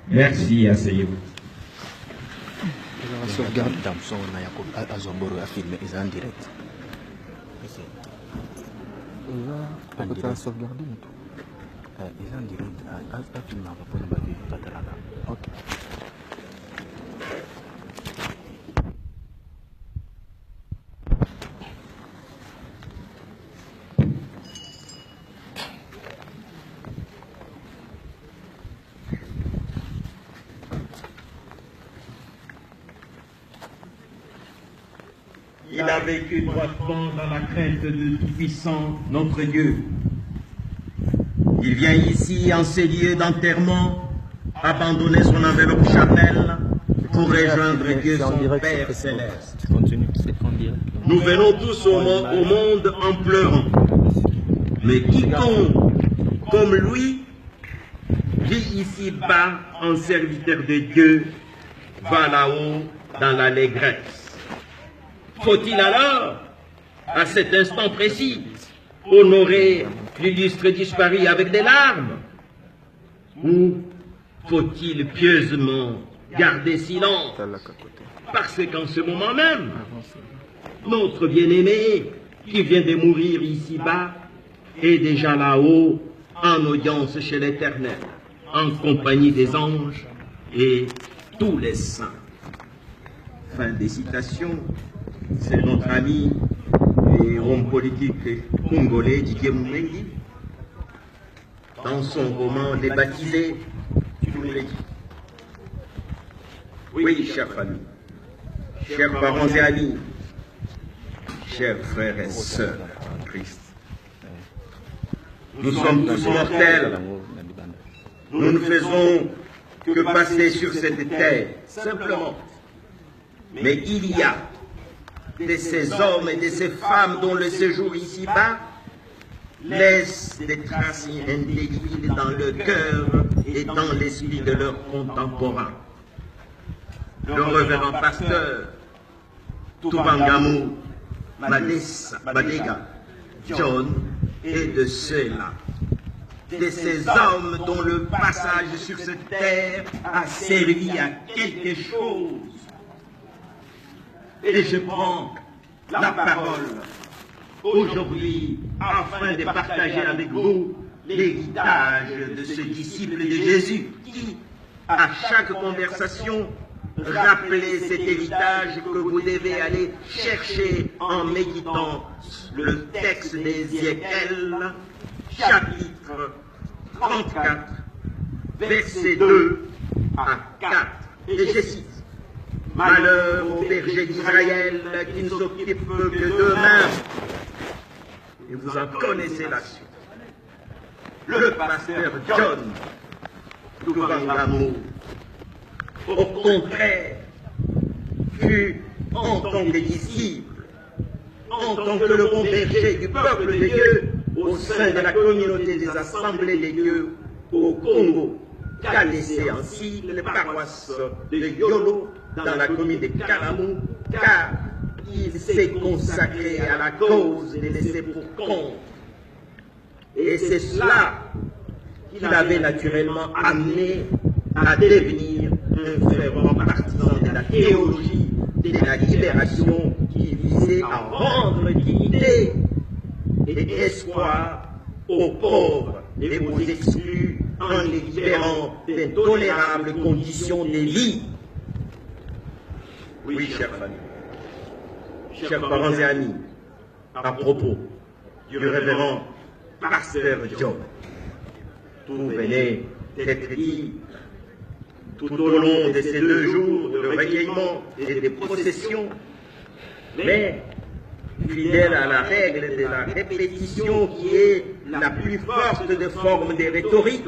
Merci, asseyez-vous. Sauvegarde Damson à Zomboro a filmé, ils sont en direct. On peut sauvegarder et tout. Ils sont en direct à filmer pour ne pas vivre. Ok. Il a vécu droitement dans la crainte du Tout-Puissant, notre Dieu. Il vient ici, en ces lieux d'enterrement, abandonner son enveloppe charnelle pour rejoindre Dieu, son Père céleste. Nous venons tous au monde en pleurant. Mais quiconque, comme lui, vit ici-bas en serviteur de Dieu, va là-haut dans l'allégresse. Faut-il alors, à cet instant précis, honorer l'illustre disparu avec des larmes? Ou faut-il pieusement garder silence? Parce qu'en ce moment même, notre bien-aimé, qui vient de mourir ici-bas, est déjà là-haut, en audience chez l'Éternel, en compagnie des anges et tous les saints. Fin des citations. C'est notre ami et homme politique congolais Didier Moumengi. Dans son roman Les Baptisés, tu nous l'as dit. Oui, chers familles, chers parents et amis, chers frères et sœurs en Christ, nous sommes tous mortels. Nous ne faisons que passer sur cette terre, simplement. Mais il y a de ces hommes et de ces femmes dont le séjour ici-bas laisse des traces indélébiles dans le cœur et dans l'esprit de leurs contemporains. Le révérend pasteur Tubangamu Badega John est de ceux-là, de ces hommes dont le passage sur cette terre a servi à quelque chose. Et je prends la parole aujourd'hui afin de partager avec vous l'héritage de ce disciple de Jésus qui, à chaque conversation, rappelait cet héritage que vous devez aller chercher en méditant le texte d'Ézéchiel, chapitre 34, versets 2 à 4. Et je cite: malheur aux bergers d'Israël qui ne s'occupent que d'eux-mêmes. Et vous en connaissez la suite. Le pasteur John Tubangamu, au contraire, fut en tant que disciple, en tant que le bon berger du peuple de Dieu, au sein de la communauté des assemblées de Dieu au Congo, qu'a laissé ainsi les paroisses de Yolo dans la commune de Kalamou, car il s'est consacré à la cause des laissés pour compte. Et c'est cela qui l'avait naturellement amené à devenir un fervent partisan de la théologie de la libération qui visait à rendre dignité et espoir aux pauvres et aux exclus en les libérant d'intolérables conditions de vie. Oui, chers amis, chers parents et amis, à propos du révérend pasteur John, tout venait d'être dit tout au long de ces 2 jours de recueillement et de procession, mais fidèle à la règle de la répétition qui est la plus forte des formes de rhétorique,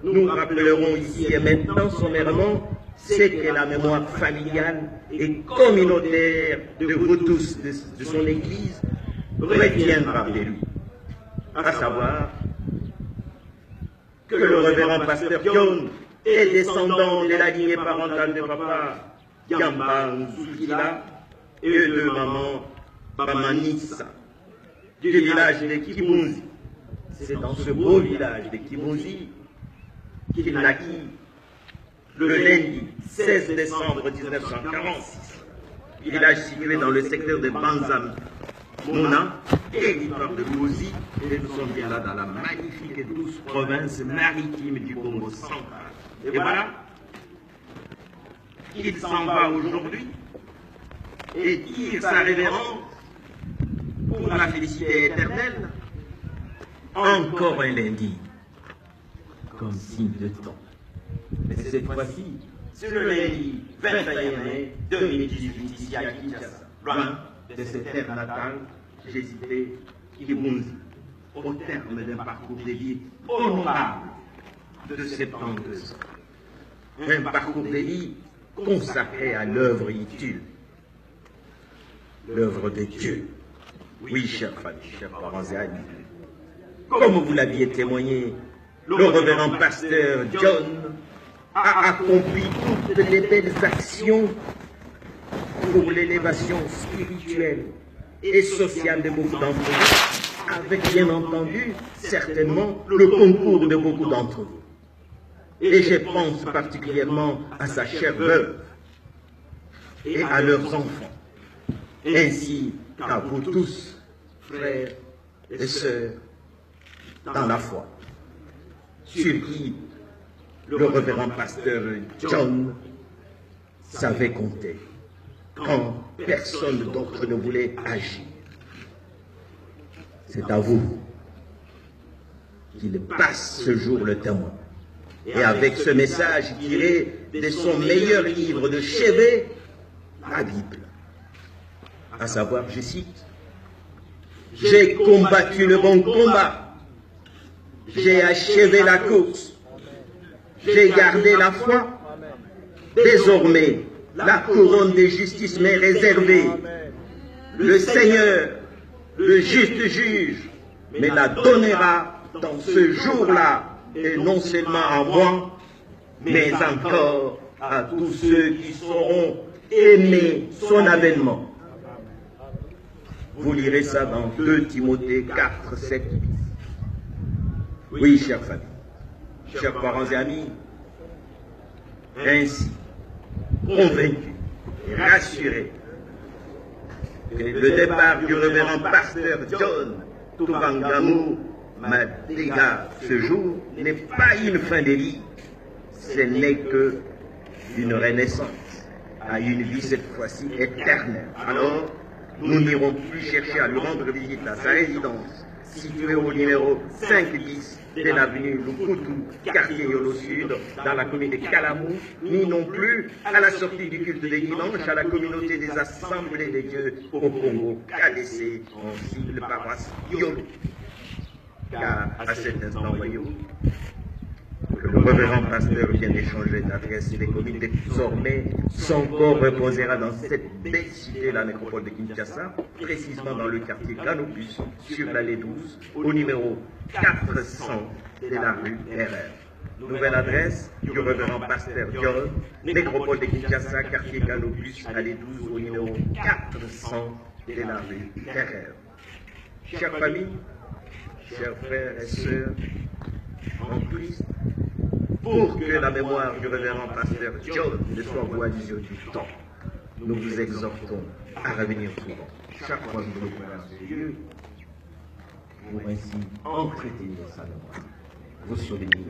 nous rappellerons ici et maintenant sommairement ce que la mémoire familiale et communautaire de vous tous, de son Église, retiendra de lui. À savoir que le révérend pasteur John est descendant de la lignée parentale de papa Yamba Nzukila et de maman Bamanissa, du village de Kibunzi. C'est dans ce beau village de Kibunzi qu'il naquit le lundi 16 décembre 1946, village situé dans le secteur de Banzamona, territoire de Gouzi, et nous sommes bien là dans la magnifique et douce province maritime du Congo central. Et voilà qu'il s'en va aujourd'hui et dire sa révérence pour la félicité éternelle. Encore un lundi, comme signe de temps. Mais cette fois-ci, c'est le lundi 21 mai 2018, ici à Kinshasa, loin de cette terre natale, j'ai cité Kibunzi, au terme d'un parcours de vie honorable de 72 ans. Un parcours de vie consacré à l'œuvre utile, l'œuvre de Dieu. Oui, chers familles, chers parents et amis, comme vous l'aviez témoigné, le révérend pasteur John a accompli toutes les belles actions pour l'élévation spirituelle et sociale de beaucoup d'entre vous, avec bien entendu, certainement, le concours de beaucoup d'entre vous. Et je pense particulièrement à sa chère veuve et à leurs enfants, ainsi qu'à vous tous, frères et sœurs, dans la foi, sur qui le révérend pasteur John savait compter quand personne d'autre ne voulait agir. C'est à vous qu'il passe ce jour le témoin. Et avec ce message tiré de son meilleur livre de chevet, la Bible, à savoir, je cite, « J'ai combattu le bon combat, j'ai achevé la course, j'ai gardé la foi, désormais la couronne de justice m'est réservée. Le Seigneur, le juste juge, me la donnera dans ce jour-là, et non seulement à moi, mais encore à tous ceux qui sauront aimer son avènement. » Vous lirez ça dans 2 Timothée 4, 7. Oui, chers familles, chers parents et amis, ainsi, convaincus et rassurés que le départ du révérend pasteur John Toubangamou Madiga ce jour n'est pas une fin de vie, ce n'est que une renaissance à une vie cette fois-ci éternelle. Alors, nous n'irons plus chercher à lui rendre visite à sa résidence, située au numéro 510 de l'avenue Lukutu, quartier Yolo Sud, dans la commune de Kalamou, ni non plus à la sortie du culte des dimanches à la communauté des Assemblées de Dieu au Congo, KDC, en cible paroisse Yolo. Car à cet instant, voyez-vous, le révérend pasteur vient d'échanger d'adresse. Les communes désormais, son corps reposera dans cette belle cité, la nécropole de Kinshasa, précisément dans le quartier Canopus, sur l'allée 12, au numéro 400 de la rue Erreur. Nouvelle adresse du révérend pasteur John, nécropole de Kinshasa, quartier Canopus, allée 12, au numéro 400 de la rue Erreur. Chers familles, chers frères et sœurs en Christ, pour que la mémoire du révérend pasteur John ne soit vouée du temps, nous vous exhortons à revenir souvent, chaque fois que vous revenez à ce lieu, pour ainsi entretenir sa mémoire, vous souvenir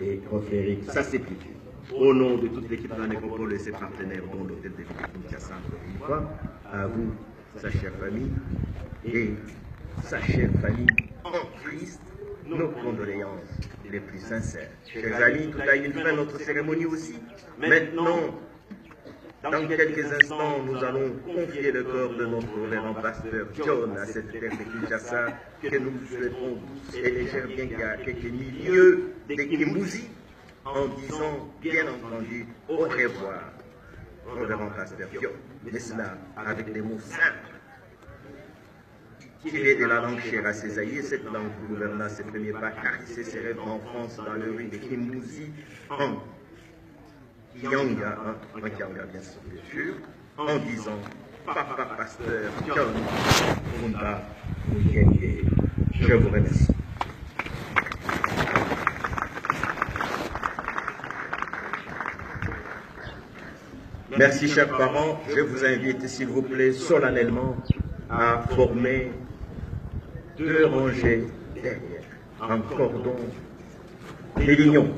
et offrir sa sépulture. Au nom de toute l'équipe de la nécropole et ses partenaires, dont l'hôtel de ville de Kinshasa, une fois, à vous, sa chère famille, et sa chère famille en Christ, nos condoléances les plus sincères. Chers amis, tout a une fin, notre cérémonie aussi. Maintenant, dans quelques instants, nous allons confier le corps de notre révérend pasteur John à cette terre de Kinshasa que nous souhaitons tous éléger, bien qu'il y a quelques milieux de Kimbouzi, en disant, bien entendu, au revoir, révérend pasteur John. Mais cela avec des mots simples, tiré de la langue chère à ses aïeux, cette langue gouverna ses premiers pas, caressait ses rêves en France dans le rue de Kimbouzi, en Kianga, bien sûr, en disant Papa Pasteur John Munda Mukenge. Je vous remercie. Merci, chers parents. Je vous invite, s'il vous plaît, solennellement, à former 2 rangées derrière, en cordon des lignons,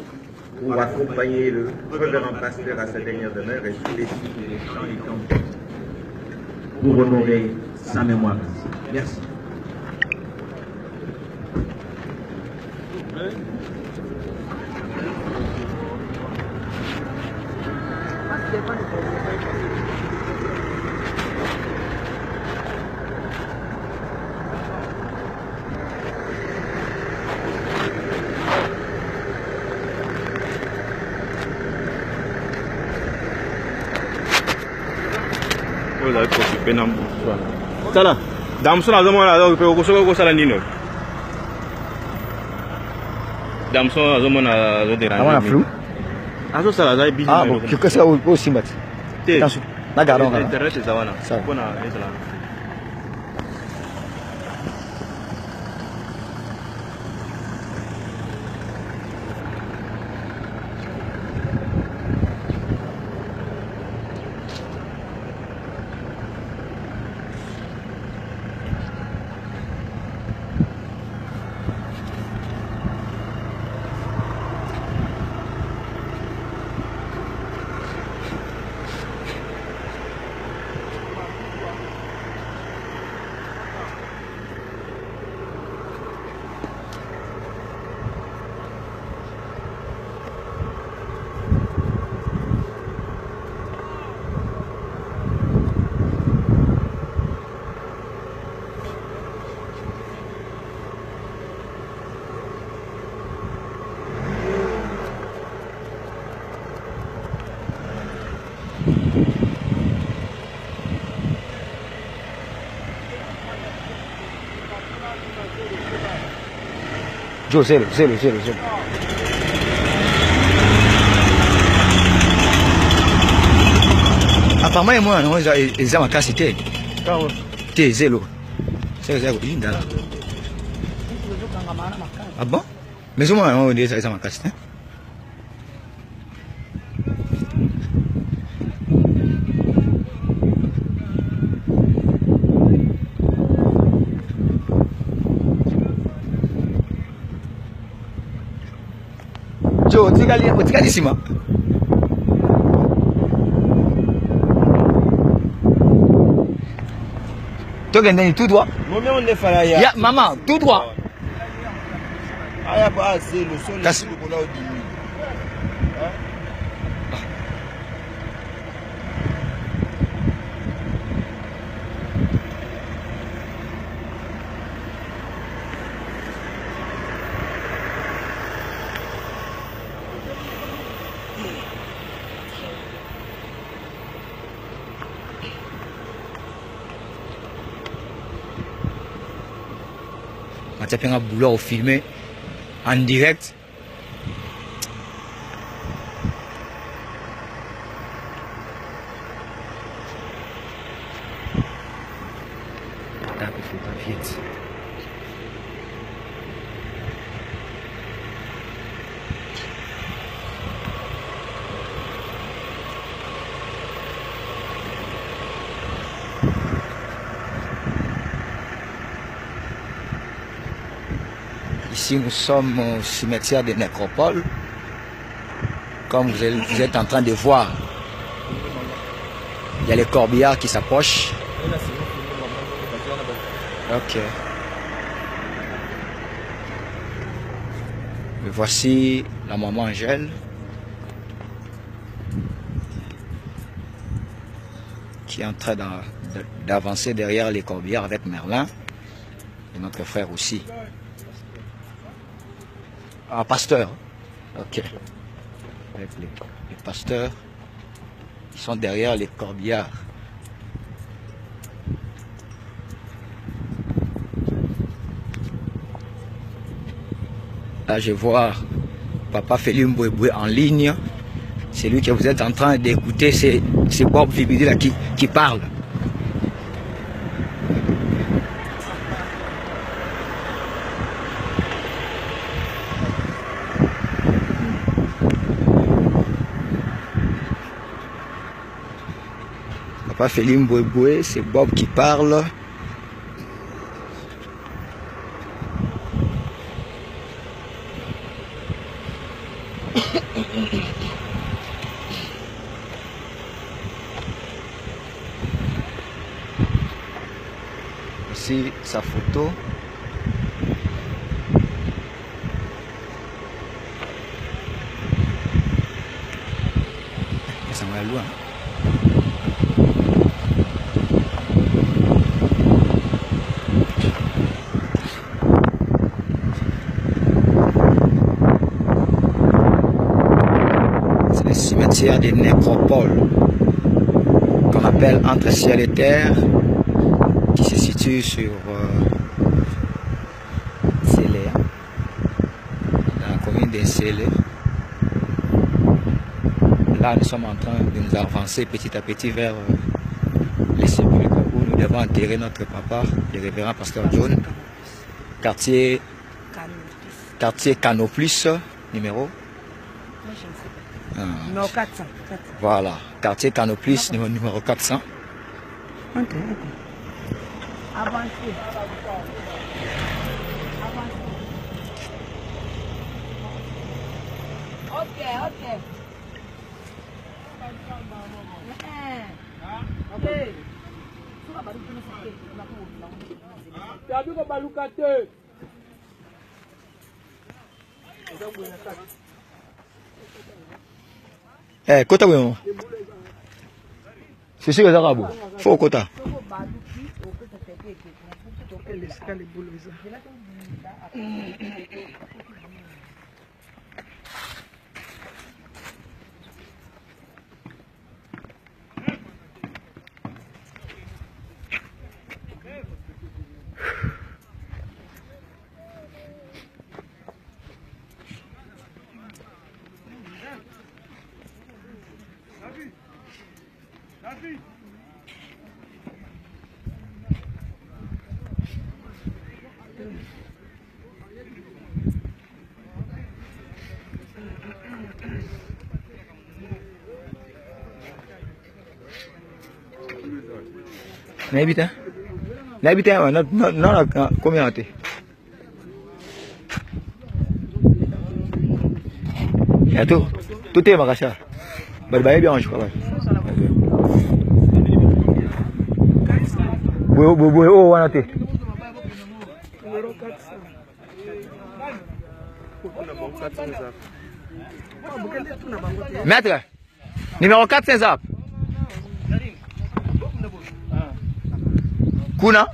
pour accompagner le révérend pasteur à sa dernière demeure et tous les filles et les chants et cantiques pour honorer sa mémoire. Merci. Sala, damsona zamana da ko so ko sala nino. Damsona zamana zo de rani. Amana flou. Aso sala za bi. Ah bon, que ça au simbat. Attention. Na garon. Internet zawana. Ça. Bona ezala. Joe, zelo. Apparemment, moi, non, ils ont cassé tes. Tes zélo. C'est zéro. Ah bon? Mais au moins, on dit ça, ils ont cassé. Joe, tu as dit ciment. Tu as gagné tout droit. Maman, tout droit. Tu as fait un boulot filmé en direct. Vite. Ici, nous sommes au cimetière de Nécropole. Comme vous êtes en train de voir, il y a les corbillards qui s'approchent. Ok. Et voici la maman Angèle qui est en train d'avancer derrière les corbillards avec Merlin et notre frère aussi. Ah, pasteur. Ok. Avec les pasteurs qui sont derrière les corbillards. Là, je vois Papa Félix Mbouéboué en ligne. C'est lui que vous êtes en train d'écouter. C'est Bob Vibidi là qui parle. Papa Félix Mbouéboué, c'est Bob qui parle. Ici, sa photo. Ça va loin. C'est le cimetière des nécropoles qu'on appelle entre ciel et terre, qui se situe sur Célé, dans la commune de Célé. Là, nous sommes en train de nous avancer petit à petit vers les sépulcres où nous devons enterrer notre papa, le révérend pasteur John, quartier Canopus, numéro Numéro 400. Voilà, quartier Canopus, numéro 400. Avancez. Ok. Eh, kota wewe. Sisi kwa zakabu. Fo kota. N'habite non combien t'es? Et tout est magasin. Bah bien je crois. Oh on a été. Maître, numéro 4 César. Kuna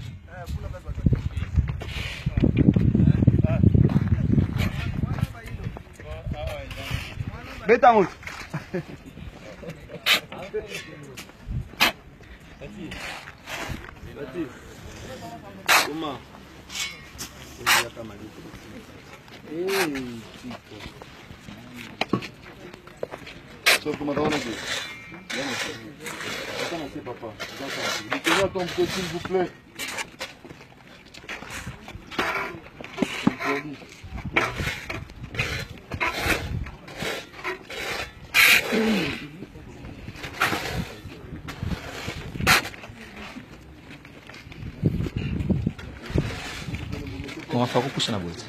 Betangout. Comment? Papa. Mettez-moi ton petit, s'il vous plaît. On va faire repousser la boîte.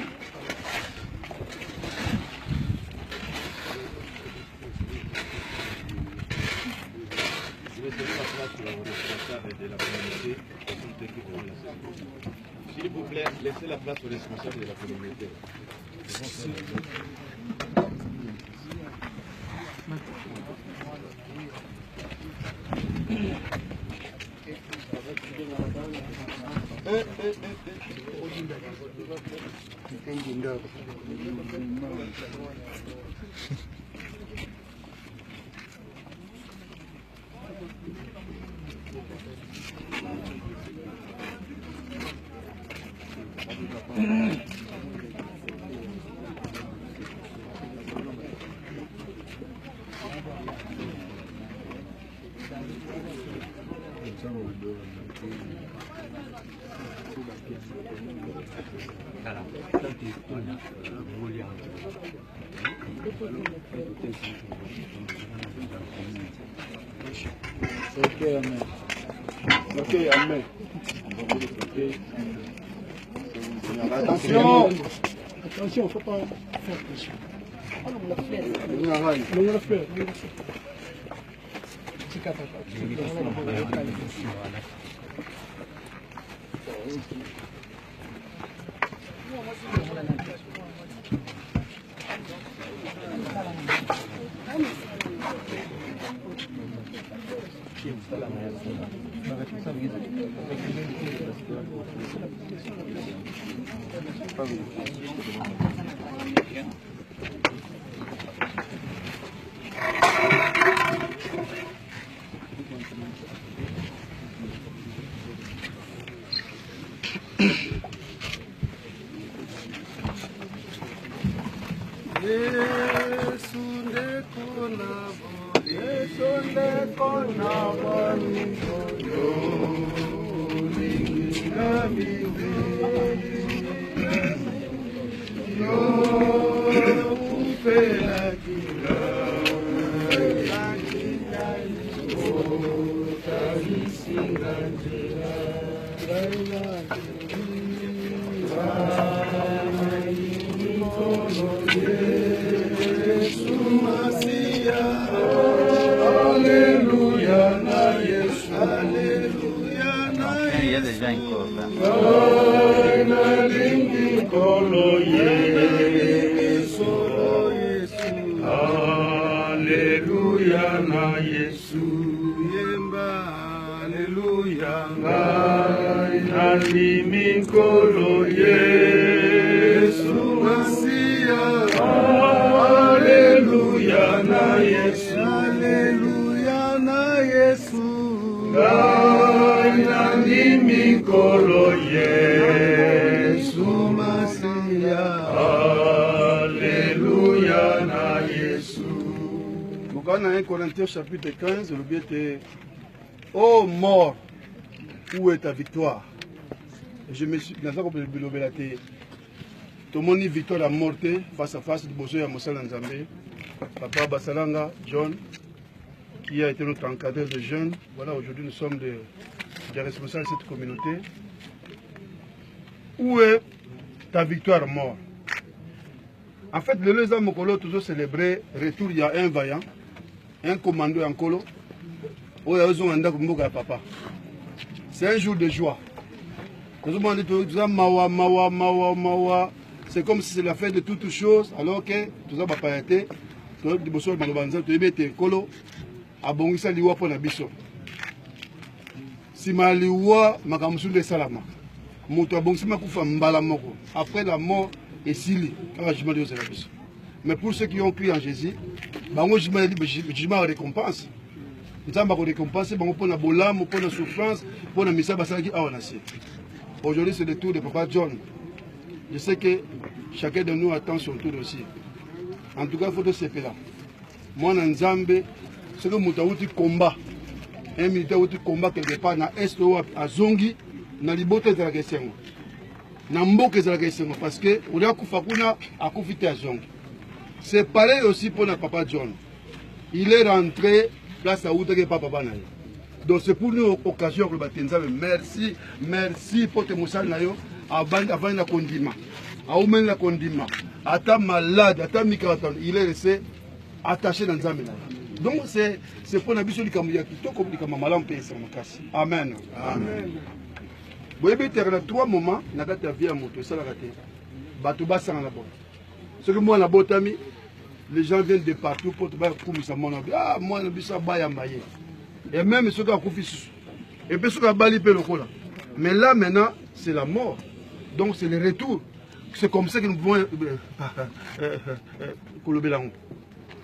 S'il vous plaît, laissez la place aux responsables de la communauté. Ok, Ok, amen. Attention. Attention, il ne faut pas faire pression. Dans 1 Corinthiens chapitre 15, le but est ô mort, où est ta victoire? Je me suis dans une victoire à mort face à face de Bozo Moussala Nzambe, Papa Basalanga, John, qui a été notre encadreur de jeunes. Voilà, aujourd'hui nous sommes des responsables de cette communauté. Où est ta victoire mort? En fait, le Leza Mokolo toujours célébré retour, il y a un vaillant, un commando en colo, papa. C'est un jour de joie. C'est comme si c'est la fête de toutes choses, alors que tout ça va pas être. Tout le après la mort, et Sili, mais pour ceux qui ont cru en Jésus, je récompense. Aujourd'hui, c'est le tour de Papa John. Je sais que chacun de nous attend son tour aussi. En tout cas, il faut se séparer là. Moi, dans Nzambe, c'est que je combat. Un militaire qui combat quelque part dans l'Est, à Zongi, dans les bottes de la question. Parce que c'est pareil aussi pour notre Papa John. Il est rentré place à Outre Papa Banaï. Donc c'est pour nous occasion que merci, merci pour te moussal nayo avant la condiment. Avant la condiment. Ata malade, ata microton, il est resté attaché dans Nzambe. Donc c'est pour la biso du Kamuya qui to comme du Kamalam PS en Amen. Amen. Vous avez eu 3 moments dans la vie à moto, ça l'a raté. Batouba sans la botte. Ce que moi, la botte, les gens viennent de partout pour te faire comme ça. Ah, moi, je suis maillé. Et même ceux qui ont fait et puis ceux qui ont bali le cola. Mais là, maintenant, c'est la mort. Donc, c'est le retour. C'est comme ça que nous pouvons.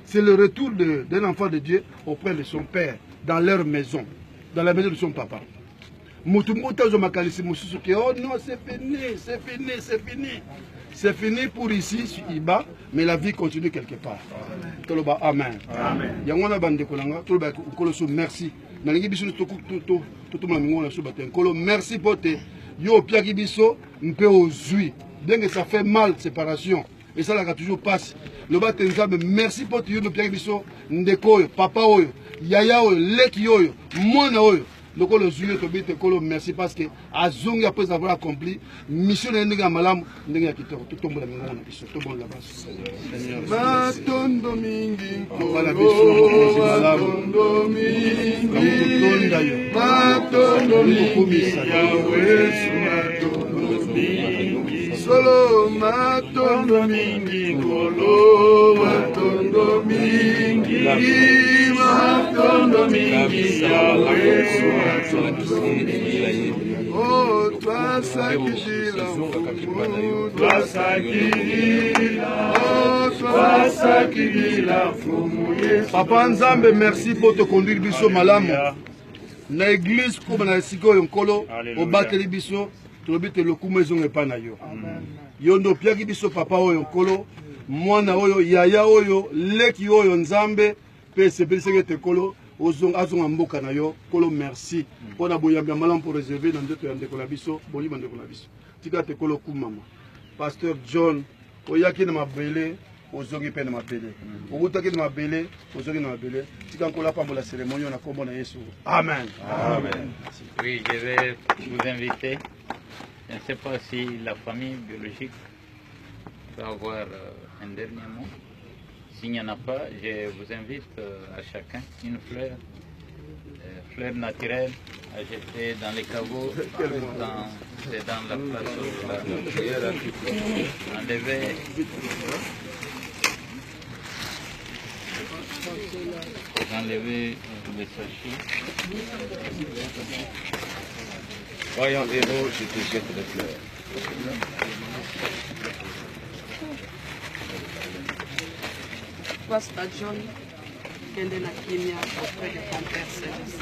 C'est le retour d'un enfant de Dieu auprès de son père, dans leur maison, dans la maison de son papa. Oh non, c'est fini, c'est fini, c'est fini. C'est fini pour ici, sur Iba, mais la vie continue quelque part. Amen. Amen. Merci. Merci pour te. Yo Pierre Kibiso, on peut aujourd'hui. Bien que ça fait mal, séparation. Et ça, là, toujours passe. Le bas merci pour te. Yo Pierre Kibiso, Ndeko, Papa, Yaya, Leki, Mona, Donc le juillet to bite kolo merci parce que azongi après avoir accompli mission ndinga malamu ndinga kitoko to tombola ngona na biso to bon la base matondo mingi wala biso mokozi malamu matondo mingi tonda yo matondo mingi Yesu matondo mingi solo matondo mingi kolo matondo mingi matondo mingi Yesu oh, toi sakijila, toi sakijila, Papa Nzambe, merci pour te conduire biso malamu. Na église comme na siko yonkolo, au bateli biso, tobite lokumu ezonge pa na yo. Yondo piaki biso papa oyo yonkolo, mwana oyo yaya oyo, leki oyo Nzambe, pe sepelise te kolo. Azonga mboka na yo kolo merci pona boyambi malamu pour réserver dans ndoto ya ndeko na biso bolima ndeko na biso tika te kolo kumama pasteur John oyaki na mabele ozongi pe na mabele okutaki na mabele ozongi na mabele tika nkola pambola cérémonie na kombo na Yesu amen amen. Oui, je vais vous inviter. Je ne sais pas si la famille biologique peut avoir un dernier mot. S'il n'y en a pas, je vous invite à chacun une fleur, fleur naturelle à jeter dans les caveaux, dans la place où enlever. Enlever les sachets. Voyons héros, je te jette les fleurs. Pasteur John, vient de la Kenya auprès de ton Père Céleste.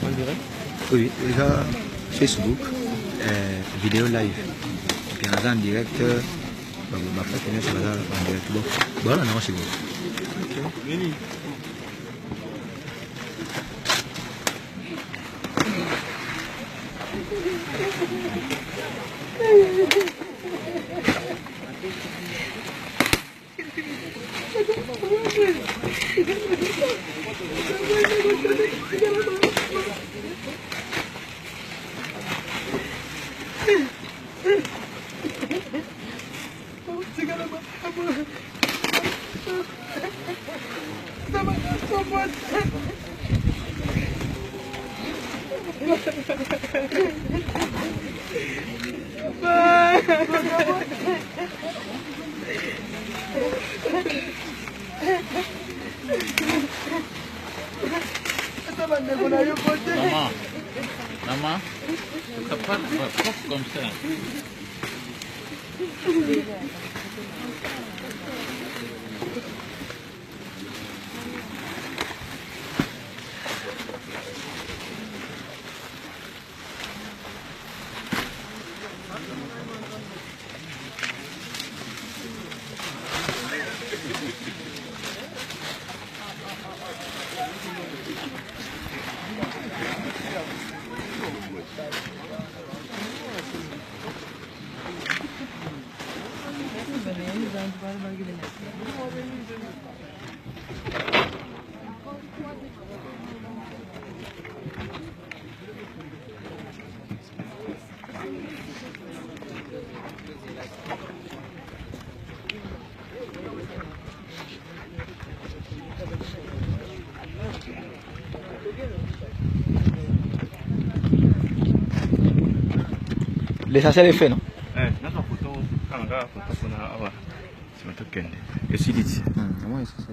En direct. Oui, déjà Facebook, vidéo live. Puis on a en direct, ma frère tenait sur la en direct. Bon, voilà, non, c'est bon. Maman, ça part propre comme ça. L'essentiel est fait, non? Et si dit, moi, c'est